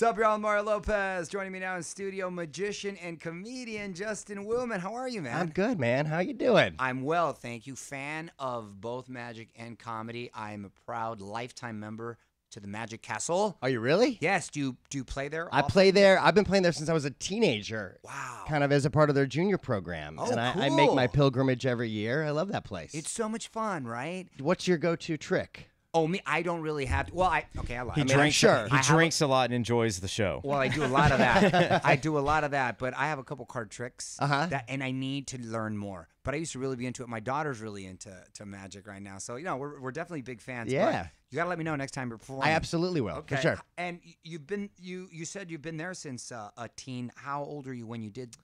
What's up, y'all? I'm Mario Lopez. Joining me now in studio, magician and comedian Justin Willman. How are you, man? I'm good, man. How you doing? I'm well, thank you. Fan of both magic and comedy. I'm a proud lifetime member to the Magic Castle. Are you really? Yes. Do you play there? I play there. I've been playing there since I was a teenager. Wow. Kind of as a part of their junior program. Oh, and I cool. make my pilgrimage every year. I love that place. It's so much fun, right? What's your go-to trick? Oh, me? I don't really have to. Well, I lied. He drinks a lot and enjoys the show. Well, I do a lot of that. I do a lot of that, but I have a couple card tricks and I need to learn more. But I used to really be into it. My daughter's really into magic right now, so we're definitely big fans. Yeah, but you gotta let me know next time you're performing. I absolutely will. Okay. For sure. And you said you've been there since a teen. How old are you when you did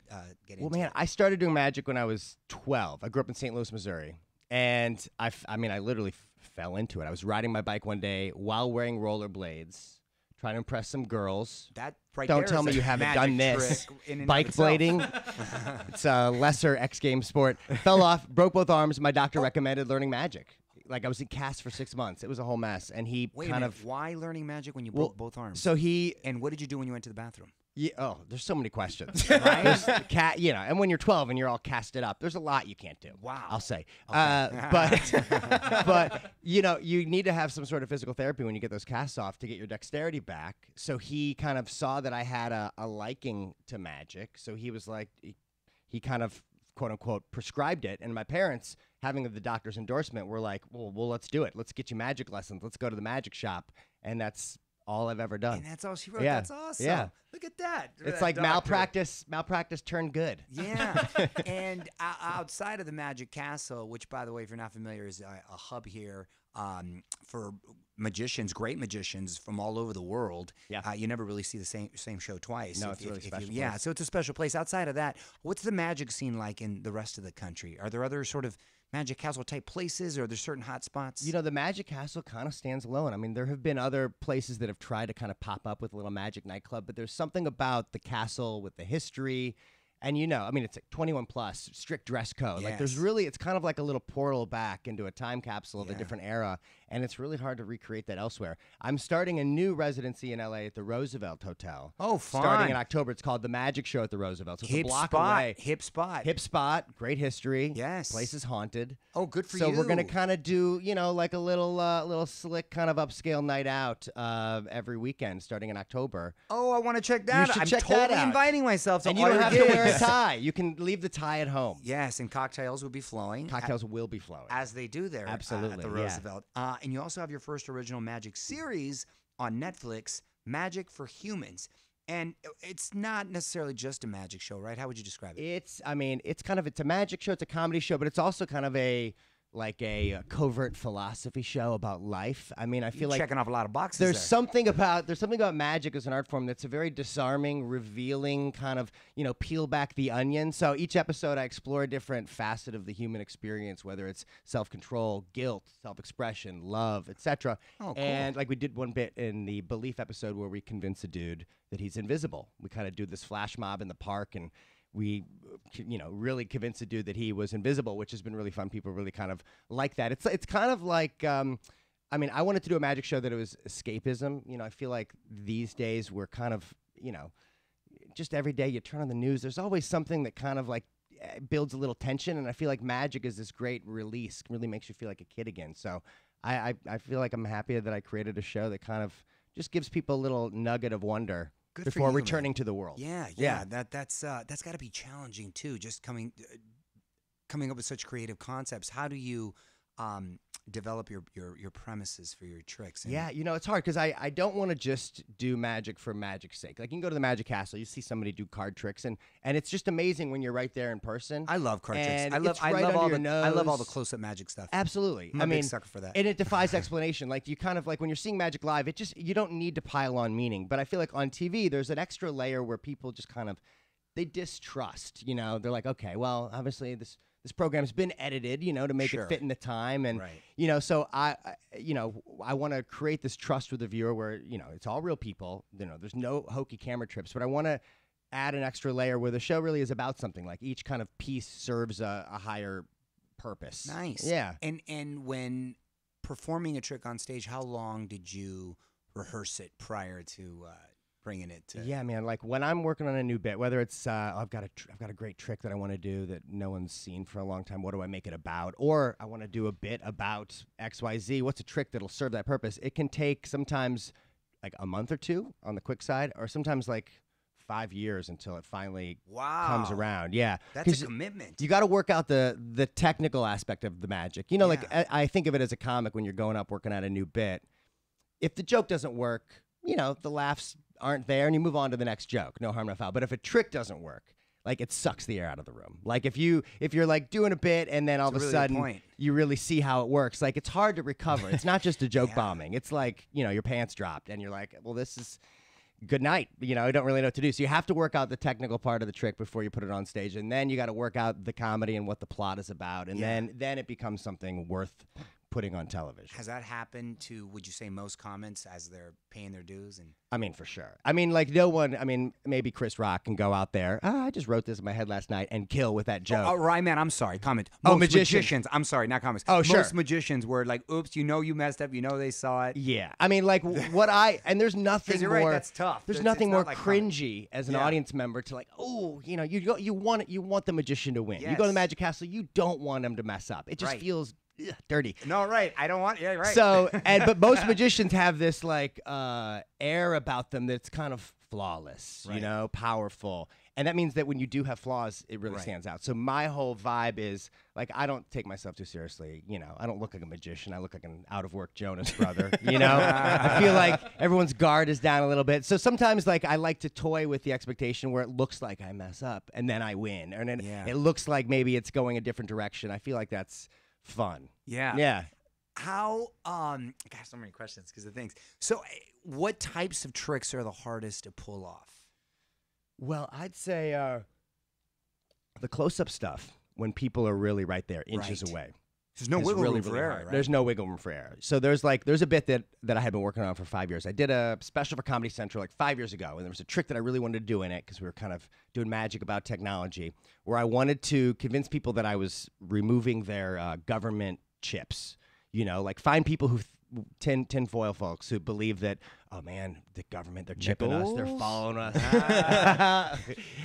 get into it? Well, man, I started doing magic when I was 12. I grew up in St. Louis, Missouri, and I literally fell into it. I was riding my bike one day while wearing rollerblades, trying to impress some girls. That right Don't there tell is me a you haven't magic done this. trick in and Bike of itself. blading. It's a lesser X Games sport. Fell off, broke both arms. My doctor recommended learning magic. Like, I was in cast for 6 months. It was a whole mess. And he Wait a minute. Why learning magic when you broke both arms? So and what did you do when you went to the bathroom? Yeah, oh, there's so many questions. Right? And when you're 12 and you're all casted up, there's a lot you can't do. Wow. I'll say. Okay. But you need to have some sort of physical therapy when you get those casts off to get your dexterity back. So he kind of saw that I had a liking to magic. So he was like, he kind of, quote unquote, prescribed it. And my parents, having the doctor's endorsement, were like, well, let's do it. Let's get you magic lessons. Let's go to the magic shop. And that's all I've ever done. And that's all she wrote. Yeah. That's awesome. Yeah. Look at that. It's That like doctor. malpractice turned good. Yeah. And outside of the Magic Castle, which, by the way, if you're not familiar, is a hub here for magicians, great magicians from all over the world. Yeah. You never really see the same show twice. No, it's a really special Yeah, place. so it's a special place. Outside of that, what's the magic scene like in the rest of the country? Are there other sort of Magic Castle type places, or are there certain hot spots? The Magic Castle kind of stands alone. I mean, there have been other places that have tried to kind of pop up with a little magic nightclub, but there's something about the castle with the history. And it's like 21 plus, strict dress code. Like it's kind of like a little portal back into a time capsule of a different era. And it's really hard to recreate that elsewhere. I'm starting a new residency in LA at the Roosevelt Hotel. Oh, fun. Starting in October. It's called The Magic Show at the Roosevelt. So it's a block away. Hip spot. Hip spot. Great history. Yes. Place is haunted. Oh, good for you. So we're going to kind of do, like a little slick kind of upscale night out every weekend starting in October. Oh, I want to check that out. I'm check totally that out. inviting myself to And all you don't your have to wear a gigs. tie. You can leave the tie at home. Yes, and cocktails will be flowing. Cocktails will be flowing. As they do there Absolutely, at the yeah. Roosevelt. And you also have your first original magic series on Netflix, Magic for Humans. And it's not necessarily just a magic show, right? How would you describe it? It's a magic show. It's a comedy show, but it's also kind of a covert philosophy show about life. I mean, I feel like checking off a lot of boxes. There's something about magic as an art form that's a very disarming, revealing kind of, peel back the onion. So each episode I explore a different facet of the human experience, whether it's self-control, guilt, self-expression, love, etc. Oh, cool. And like we did one bit in the belief episode where we convince a dude that he's invisible. We kind of do this flash mob in the park, and we, really convinced a dude that he was invisible, which has been really fun. People really kind of like that. It's kind of like, I wanted to do a magic show that it was escapism. I feel like these days we're kind of, just every day you turn on the news, there's always something that kind of like builds a little tension. And I feel like magic is this great release, really makes you feel like a kid again. So I feel like I'm happy that I created a show that kind of just gives people a little nugget of wonder. Good before for you, returning man. to the world. Yeah. That's got to be challenging too. Just coming up with such creative concepts. How do you develop your premises for your tricks? And it's hard because I don't want to just do magic for magic's sake. Like, you can go to the Magic Castle, you see somebody do card tricks, and it's just amazing when you're right there in person. I love card tricks. And I love all the close-up magic stuff. Absolutely. I'm a big sucker for that. And it defies explanation. Like, you kind of, like, when you're seeing magic live, you don't need to pile on meaning. But I feel like on TV, there's an extra layer where people just kind of, they distrust, They're like, okay, well, obviously this program's been edited, to make it fit in the time. And, so I want to create this trust with the viewer where, it's all real people. There's no hokey camera trips, but I want to add an extra layer where the show really is about something. Like, each kind of piece serves a higher purpose. Nice. Yeah. And when performing a trick on stage, how long did you rehearse it prior to bringing it to. Yeah, man. Like when I'm working on a new bit, whether it's I've got a great trick that I want to do that no one's seen for a long time. What do I make it about? Or I want to do a bit about XYZ. What's a trick that'll serve that purpose? It can take sometimes like a month or two on the quick side, or sometimes like 5 years until it finally comes around. Yeah, that's a commitment. You got to work out the technical aspect of the magic. You know, like I think of it as a comic when you're going up working at a new bit. If the joke doesn't work, you know, the laughs aren't there and you move on to the next joke. No harm, no foul. But if a trick doesn't work, like it sucks the air out of the room. Like if you're like doing a bit and then all of a sudden you really see how it works, like it's hard to recover. It's not just a joke bombing. It's like, you know, your pants dropped and you're like, well, this is good night. You know, I don't really know what to do. So you have to work out the technical part of the trick before you put it on stage. And then you got to work out the comedy and what the plot is about. And then it becomes something worth putting on television. Has that happened to, would you say, most comics as they're paying their dues? And I mean, for sure. I mean, like no one, I mean, maybe Chris Rock can go out there, I just wrote this in my head last night and kill with that joke. Oh, right, man, I'm sorry, comment. Most magicians, I'm sorry, not comics. Oh, sure. Most magicians were like, oops, you know you messed up, you know they saw it. Yeah. I mean, like and there's nothing more. Right, that's tough. There's nothing more like cringy as an audience member to like, oh, you know, you want the magician to win. Yes. You go to the Magic Castle, you don't want him to mess up. It just feels dirty. No, right. I don't want. Yeah, right. So, but most magicians have this like air about them that's kind of flawless, you know, powerful, and that means that when you do have flaws, it really stands out. So my whole vibe is like I don't take myself too seriously. You know, I don't look like a magician. I look like an out of work Jonas brother. You know, I feel like everyone's guard is down a little bit. So sometimes like I like to toy with the expectation where it looks like I mess up and then I win, and then it looks like maybe it's going a different direction. I feel like that's fun. Yeah. How gosh, so many questions because of things. So what types of tricks are the hardest to pull off? Well, I'd say the close-up stuff when people are really right there, inches away. There's no wiggle room for error, right? There's no wiggle room for error. So there's a bit that I had been working on for 5 years. I did a special for Comedy Central like 5 years ago, and there was a trick that I really wanted to do in it because we were kind of doing magic about technology, where I wanted to convince people that I was removing their government chips. You know, like find people who tinfoil folks who believe that, oh man, the government, they're chipping us, they're following us.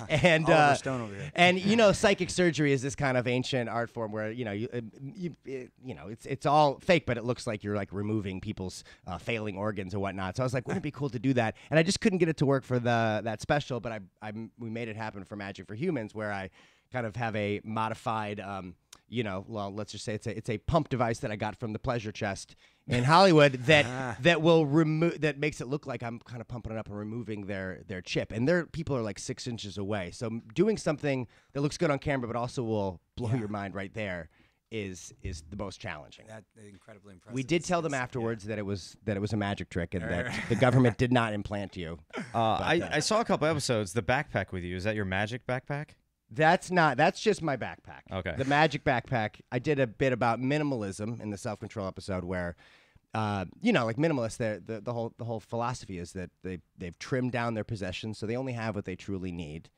And Stone over here. and you know, psychic surgery is this kind of ancient art form where you know it's all fake, but it looks like you're like removing people's failing organs and whatnot. So I was like, wouldn't it be cool to do that? And I just couldn't get it to work for that special, but we made it happen for Magic for Humans, where I kind of have a modified you know, well, let's just say it's a pump device that I got from the Pleasure Chest in Hollywood that will that makes it look like I'm kind of pumping it up and removing their chip. And people are like 6 inches away. So doing something that looks good on camera but also will blow your mind right there is the most challenging. That's incredibly impressive. We did tell them afterwards that it was a magic trick and that the government did not implant you. I saw a couple episodes. The backpack with you, is that your magic backpack? That's just my backpack. Okay. The magic backpack. I did a bit about minimalism in the self-control episode where, you know, like minimalists, the whole philosophy is that they've trimmed down their possessions, so they only have what they truly need.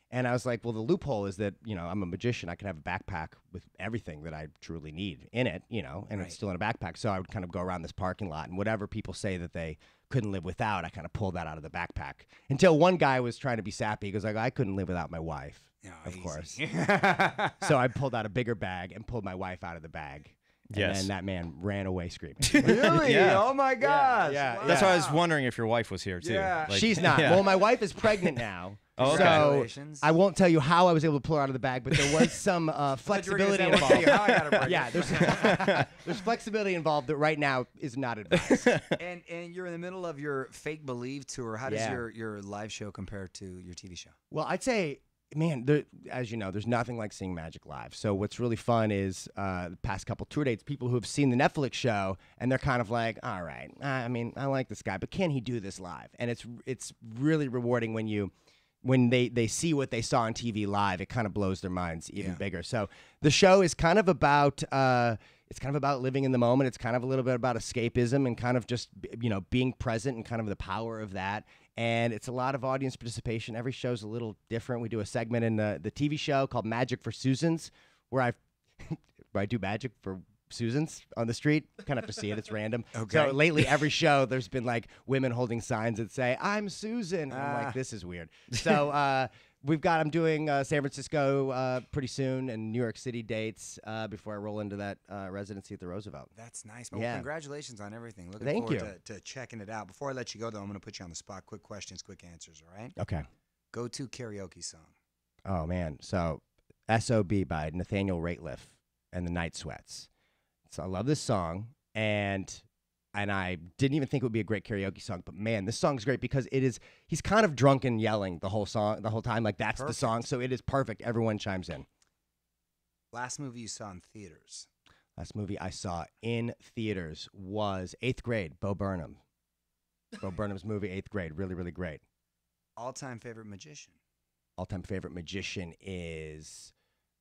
And I was like, well, the loophole is that, you know, I'm a magician. I could have a backpack with everything that I truly need in it, you know, and it's still in a backpack. So I would kind of go around this parking lot, and whatever people say that they couldn't live without, I kind of pulled that out of the backpack. Until one guy was trying to be sappy. He goes like, I couldn't live without my wife. Of course. So I pulled out a bigger bag and pulled my wife out of the bag. And then that man ran away screaming. Really? Yeah. Oh my gosh. Yeah. That's why I was wondering if your wife was here too. Yeah. Like, She's not. Well, my wife is pregnant now. Oh, okay. So I won't tell you how I was able to pull her out of the bag, but there was some flexibility involved. Yeah, there's flexibility involved that right now is not advised. And you're in the middle of your Fake Believe tour. How does your live show compare to your TV show? Well, I'd say, man, as you know, there's nothing like seeing magic live. So what's really fun is the past couple tour dates, people who have seen the Netflix show, and they're kind of like, all right, I mean, I like this guy, but can he do this live? And it's really rewarding when they see what they saw on TV live. It kind of blows their minds even bigger. So the show is kind of about living in the moment. It's kind of a little bit about escapism and kind of just, you know, being present and kind of the power of that. And it's a lot of audience participation. Every show's a little different. We do a segment in the TV show called Magic for Susans, where I do magic for Susans on the street. Kind of have to see it. It's random. Okay. So lately, every show, there's been like women holding signs that say, "I'm Susan." And I'm like, this is weird. So I'm doing San Francisco pretty soon and New York City dates before I roll into that residency at the Roosevelt. That's nice. Well, Yeah. Congratulations on everything. Looking Thank forward to checking it out. Before I let you go, though, I'm going to put you on the spot. Quick questions, quick answers, all right? Okay. Go-to karaoke song. Oh, man. So S.O.B. by Nathaniel Rateliff and the Night Sweats. So I love this song, and I didn't even think it would be a great karaoke song, but man, this song's great because he's kind of drunk and yelling the whole time, like that's Perfect. the song, so it is perfect. Everyone chimes in. Last movie you saw in theaters. Last movie I saw in theaters was 8th Grade, Bo Burnham. Bo Burnham's movie, 8th Grade, really, really great. All-time favorite magician. All-time favorite magician is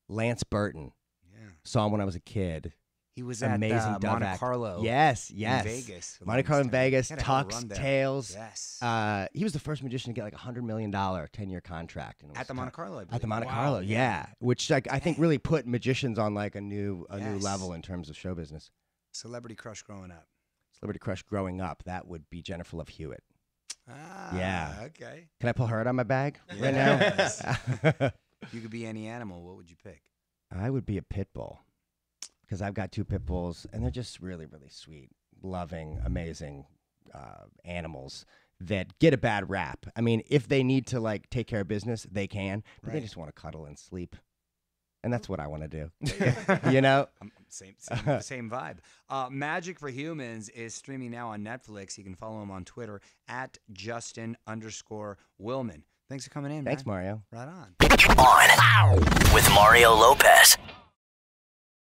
Lance Burton. Yeah. Saw him when I was a kid. He was Amazing at Dove Monte act. Carlo. Yes. In Vegas. Monte Carlo in Vegas, Had a hell of a Tux, run there. Tails. Yes. He was the first magician to get like a $100 million 10-year contract. And it was At the Monte Carlo, I believe. At the Monte Wow. Carlo, yeah. Which like I think really put magicians on like a new Yes. level in terms of show business. Celebrity crush growing up. Celebrity crush growing up, that would be Jennifer Love Hewitt. Ah, Yeah. Okay. Can I pull her out on my bag right Yes. now? You could be any animal. What would you pick? I would be a pit bull because I've got 2 pit bulls and they're just really, really sweet, loving, amazing animals that get a bad rap. I mean, if they need to like take care of business, they can, but they Right. just want to cuddle and sleep. And that's what I want to do. You know? Same vibe. Magic for Humans is streaming now on Netflix. You can follow him on Twitter at Justin_Willman. Thanks for coming in, Thanks, man. Mario. Right on. On with Mario Lopez.